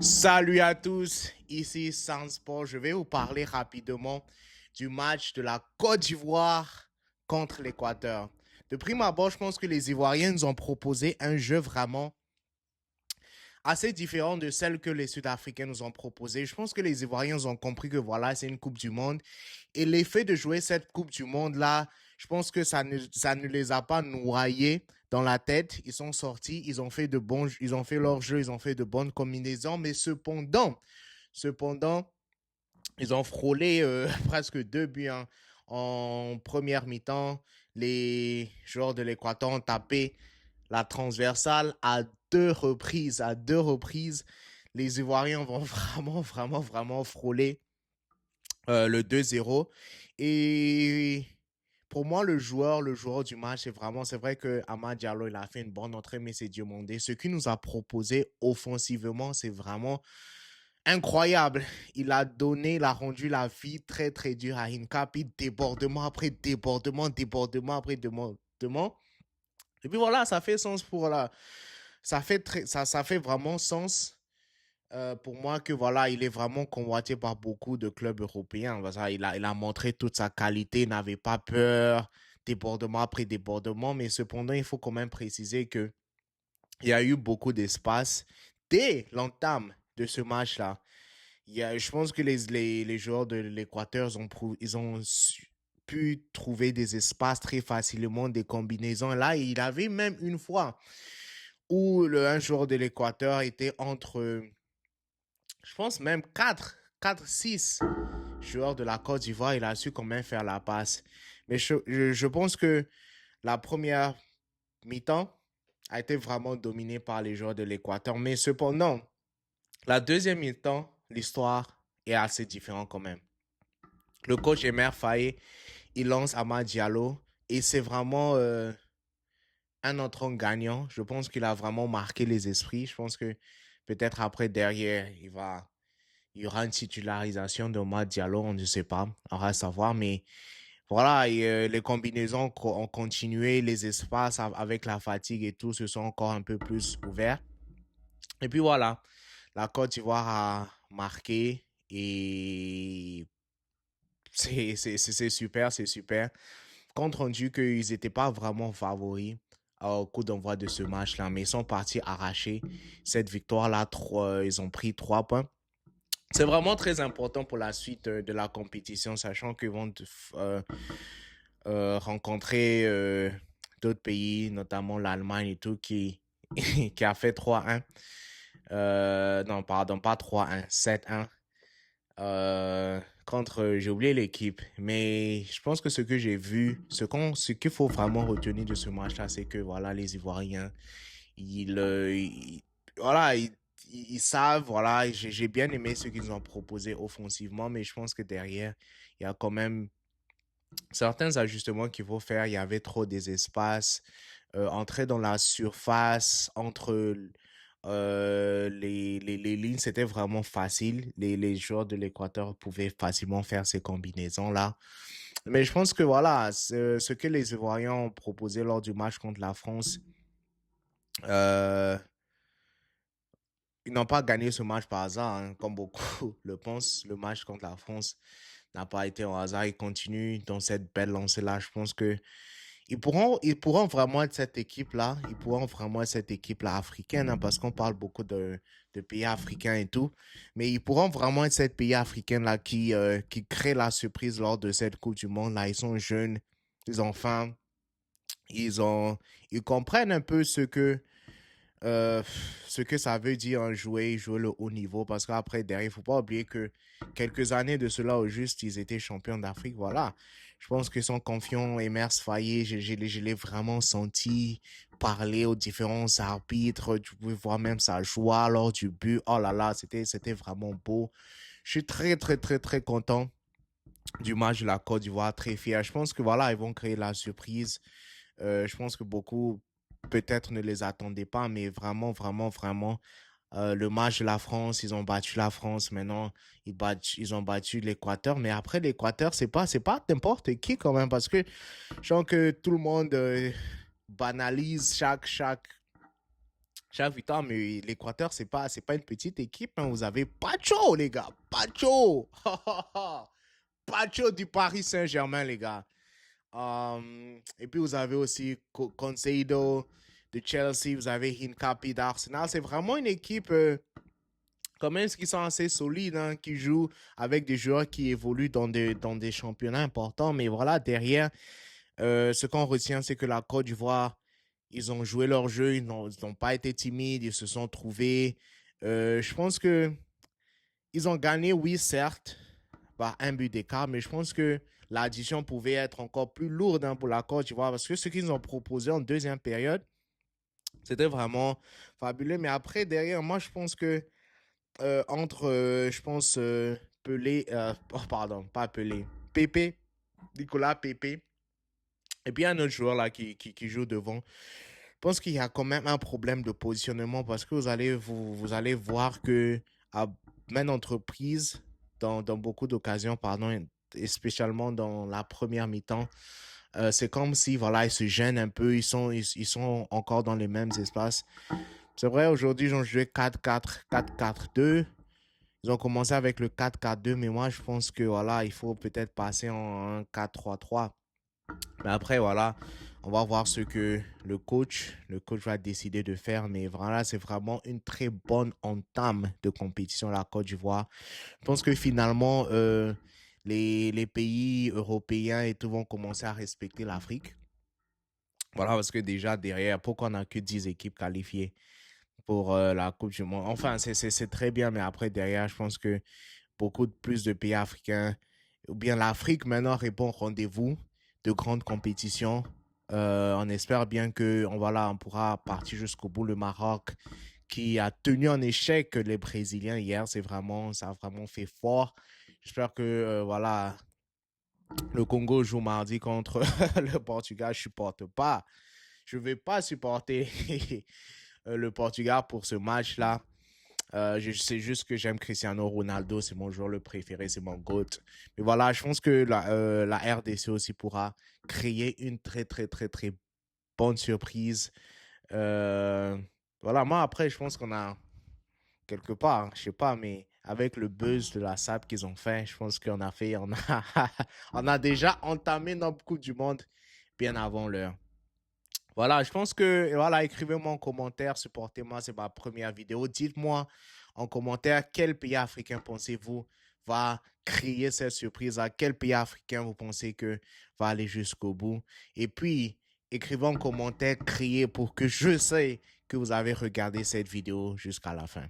Salut à tous, ici Sansport. Je vais vous parler rapidement du match de la Côte d'Ivoire contre l'Équateur. De prime abord, je pense que les Ivoiriens nous ont proposé un jeu vraiment assez différent de celle que les Sud-Africains nous ont proposé. Je pense que les Ivoiriens ont compris que voilà, c'est une Coupe du Monde. Et l'effet de jouer cette Coupe du Monde-là, je pense que ça ne les a pas noyés dans la tête. Ils sont sortis, ils ont fait leur jeu, ils ont fait de bonnes combinaisons. Mais cependant, ils ont frôlé presque 2 buts hein, en première mi-temps. Les joueurs de l'Équateur ont tapé la transversale à deux reprises. À deux reprises, les Ivoiriens vont vraiment frôler le 2-0. Et pour moi, le joueur du match, c'est vrai que Amad Diallo, il a fait une bonne entrée, mais c'est Dieu mondé. Ce qu'il nous a proposé offensivement, c'est vraiment incroyable. Il a rendu la vie très, très dure à Hincap. Débordement après débordement après débordement. Et puis voilà, ça fait sens pour la. Ça fait vraiment sens pour moi que voilà, il est vraiment convoité par beaucoup de clubs européens. Il a montré toute sa qualité, il n'avait pas peur, débordement après débordement, mais cependant, il faut quand même préciser que il y a eu beaucoup d'espace dès l'entame de ce match-là. Je pense que les joueurs de l'Équateur ils ont pu trouver des espaces très facilement, des combinaisons. Là, il avait même une fois où un joueur de l'Équateur était entre, je pense même 6 joueurs de la Côte d'Ivoire. Il a su quand même faire la passe. Mais je pense que la première mi-temps a été vraiment dominée par les joueurs de l'Équateur. Mais cependant, la deuxième mi-temps, l'histoire est assez différente quand même. Le coach Emer Faye, il lance Amad Diallo et c'est vraiment un entrant gagnant. Je pense qu'il a vraiment marqué les esprits. Je pense que peut-être après, derrière, il y aura une titularisation de Amad Diallo, on ne sait pas, on va savoir. Mais voilà, les combinaisons ont continué, les espaces avec la fatigue et tout se sont encore un peu plus ouverts. Et puis voilà, la Côte d'Ivoire a marqué et c'est super, c'est super. Compte rendu qu'ils n'étaient pas vraiment favoris au coup d'envoi de ce match-là, mais ils sont partis arracher cette victoire-là. Ils ont pris 3 points. C'est vraiment très important pour la suite de la compétition, sachant qu'ils vont rencontrer d'autres pays, notamment l'Allemagne et tout, qui a fait 3-1. Non, pardon, pas 3-1, 7-1. J'ai oublié l'équipe, mais je pense que ce que j'ai vu, ce qu'il faut vraiment retenir de ce match-là, c'est que voilà, les Ivoiriens, voilà, ils savent, voilà, j'ai bien aimé ce qu'ils ont proposé offensivement, mais je pense que derrière, il y a quand même certains ajustements qu'il faut faire. Il y avait trop des espaces, entrer dans la surface entre les lignes, c'était vraiment facile. Les joueurs de l'Équateur pouvaient facilement faire ces combinaisons-là. Mais je pense que voilà, ce que les Ivoiriens ont proposé lors du match contre la France, euh, ils n'ont pas gagné ce match par hasard, hein, comme beaucoup le pensent. Le match contre la France n'a pas été un hasard. Ils continuent dans cette belle lancée-là. Je pense que ils pourront vraiment être cette équipe-là. Ils pourront vraiment être cette équipe-là africaine, hein, parce qu'on parle beaucoup de pays africains et tout. Mais ils pourront vraiment être cette pays africaine-là qui crée la surprise lors de cette Coupe du Monde-là. Ils sont jeunes, ils ont faim, ils ont, ils comprennent un peu euh, ce que ça veut dire hein, jouer le haut niveau. Parce qu'après, derrière, il ne faut pas oublier que quelques années de cela, au juste, ils étaient champions d'Afrique. Voilà. Je pense qu'ils sont confiants. Emers Faye, je l'ai vraiment senti parler aux différents arbitres. Tu pouvais voir même sa joie lors du but. Oh là là, c'était vraiment beau. Je suis très content du match de la Côte d'Ivoire, très fier. Je pense que voilà, ils vont créer la surprise. Je pense que beaucoup peut-être ne les attendaient pas, mais vraiment, le match de la France, ils ont battu la France. Maintenant, ils ont battu l'Équateur. Mais après, l'Équateur, c'est pas n'importe qui quand même, parce que je sens que tout le monde banalise chaque victoire, mais l'Équateur, c'est pas une petite équipe, hein. Vous avez Pacho, les gars. Pacho. Pacho du Paris Saint-Germain, les gars. Et puis, vous avez aussi Concedo de Chelsea. Vous avez Hincapi d'Arsenal. C'est vraiment une équipe, quand même, qui sont assez solides, hein, qui jouent avec des joueurs qui évoluent dans des championnats importants. Mais voilà, derrière, ce qu'on retient, c'est que la Côte d'Ivoire, ils ont joué leur jeu, ils n'ont pas été timides, ils se sont trouvés. Je pense que ils ont gagné, oui, certes, par un but d'écart, mais je pense que l'addition pouvait être encore plus lourde, hein, pour la Côte d'Ivoire, parce que ce qu'ils ont proposé en deuxième période, c'était vraiment fabuleux. Mais après, derrière, moi, je pense que entre, je pense, Pelé, oh, pardon, pas Pelé, Pépé, Nicolas Pépé, et puis un autre joueur là qui joue devant. Je pense qu'il y a quand même un problème de positionnement parce que vous allez voir que à maintes entreprises, dans beaucoup d'occasions, pardon, et spécialement dans la première mi-temps, c'est comme si, voilà, ils se gênent un peu, ils sont encore dans les mêmes espaces. C'est vrai, aujourd'hui, ils ont joué 4-4, 4-4-2. Ils ont commencé avec le 4-4-2, mais moi, je pense que, voilà, il faut peut-être passer en 4-3-3. Mais après, voilà, on va voir ce que le coach va décider de faire. Mais voilà, c'est vraiment une très bonne entame de compétition, la Côte d'Ivoire. Je pense que finalement, les pays européens et tout vont commencer à respecter l'Afrique. Voilà, parce que déjà, derrière, pourquoi on n'a que 10 équipes qualifiées pour la Coupe du Monde? Enfin, c'est très bien, mais après, derrière, je pense que beaucoup plus de pays africains, ou bien l'Afrique maintenant répond au rendez-vous de grandes compétitions. On espère bien que on pourra partir jusqu'au bout. Le Maroc, qui a tenu en échec les Brésiliens hier, ça a vraiment fait fort. J'espère que voilà, le Congo joue mardi contre le Portugal. Je ne vais pas supporter le Portugal pour ce match-là. Je sais juste que j'aime Cristiano Ronaldo, c'est mon joueur le préféré, c'est mon GOAT. Mais voilà, je pense que la RDC aussi pourra créer une très, très, très, très bonne surprise. Euh, voilà, moi après, je pense qu'on a quelque part, hein, je sais pas, mais avec le buzz de la SAP qu'ils ont fait, je pense on a déjà entamé notre Coupe du Monde bien avant l'heure. Voilà, je pense que, voilà, écrivez-moi en commentaire, supportez-moi, c'est ma première vidéo. Dites-moi en commentaire quel pays africain pensez-vous va créer cette surprise, à quel pays africain vous pensez que va aller jusqu'au bout. Et puis, écrivez en commentaire, criez pour que je sais que vous avez regardé cette vidéo jusqu'à la fin.